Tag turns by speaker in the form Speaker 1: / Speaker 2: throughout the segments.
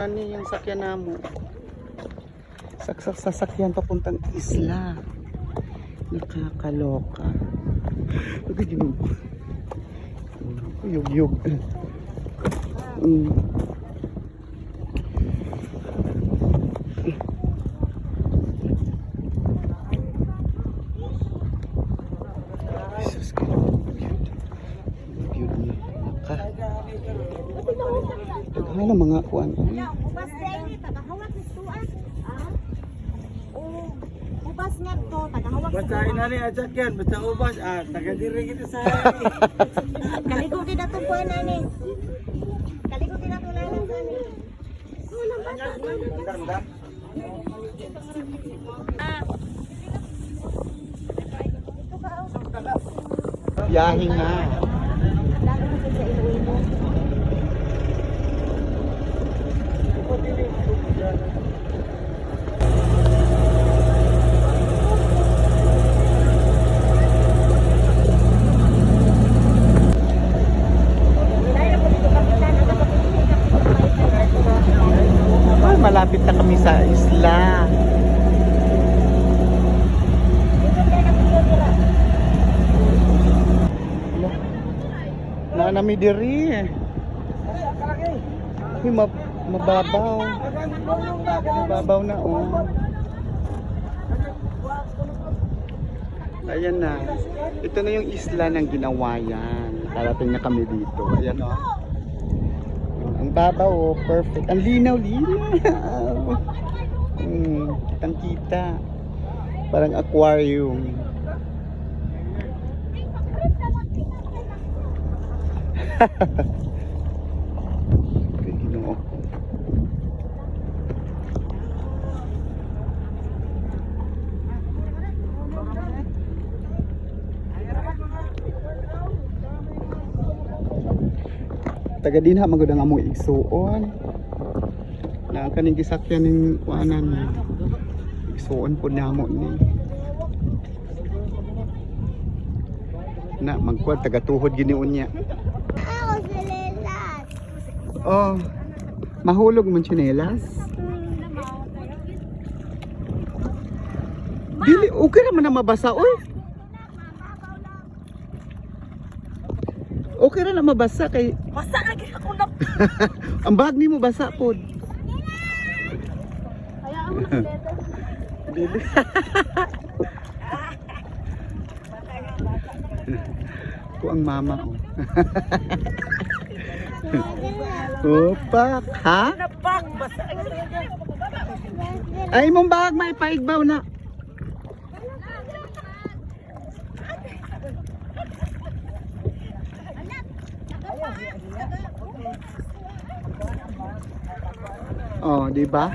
Speaker 1: Ano yung sakyan namo? Saksak sasakyan papuntang isla. Nakakaloka. Ito ginubo. Yug-yug. Jesus ko. Yug-yug na. Daghan na mga kuan.
Speaker 2: Ubas dai tagahawak ni tuan. Ubas nga to tagahawak.
Speaker 3: Basta inani ajak yan, basta ubas taga diri kita sa.
Speaker 2: Kaligo din ato po nani. Kaligo din ato lalang nani. Oh nambata.
Speaker 1: Biyahe nga.
Speaker 2: Lalo na sa Iloilo.
Speaker 1: Ay, malapit na kami sa isla. Naanami diri. Uy, mababaw. Mababaw na, oh. Ayan na. Ito na yung isla ng Ginawayan. Nakarating na kami dito. Ayan, oh. Ang babaw, oh. Perfect. Ang linaw-linaw. Kitang-kita. Parang aquarium. Ginoo. Taga dinha magud ang among igsuon. Na kaning gisakyan ning kuanan ni. Igsuon pud namo ni. Na magkuan taga tuhod gini unya.
Speaker 2: Ako silelas.
Speaker 1: Oh. Mahulog man tsinelas. Dili okay ra man na mabasa oy. Okay ra na mabasa kay
Speaker 2: Basa lagi ako na.
Speaker 1: ang bag nimo basa pod.
Speaker 2: Kaya ako nakileta.
Speaker 1: Dili. Ko ang mama ko. Opak, ha?
Speaker 2: Napang basa.
Speaker 1: Ay mong bag may paigbaw na. Oh, di ba?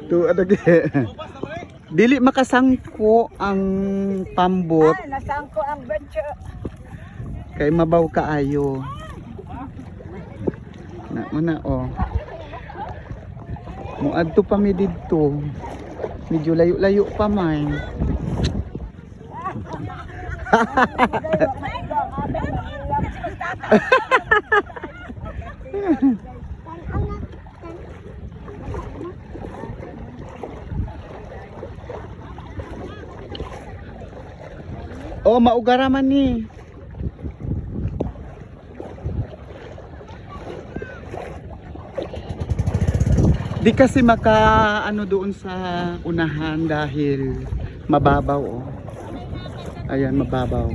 Speaker 1: Tu ada ge. Dili makasangko ang pambot
Speaker 2: Nasangko ang venture.
Speaker 1: kay mabaw kaayo. Na una oh. Muadto pa mi didto. Medyo layo-layo pa man. Oh, maugara man ni. Di kasi maka ano doon sa unahan dahil mababaw oh. Ayan, mababaw.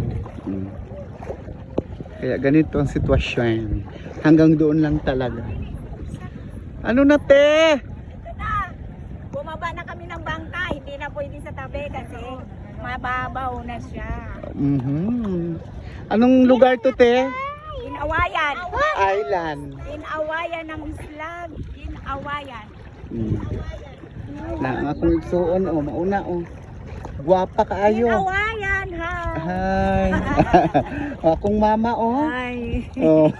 Speaker 1: Kaya ganito ang sitwasyon. Hanggang doon lang talaga. Ano na te?
Speaker 2: Bumaba na kami ng bangka, hindi na pwede sa tabi kasi mababaw na siya.
Speaker 1: Anong lugar to te?
Speaker 2: Inawayan.
Speaker 1: Island.
Speaker 2: Inawayan ng isla. Inawayan.
Speaker 1: Na ang akong igsuon oh, mauna oh. Guwapa kaayo.
Speaker 2: Inawayan ha.
Speaker 1: Hi. Akong mama oh.
Speaker 2: Ay.
Speaker 1: Oh.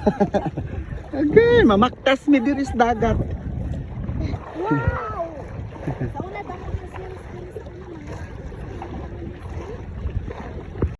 Speaker 1: Okay, mamaktas mi diri sa dagat.
Speaker 2: Wow.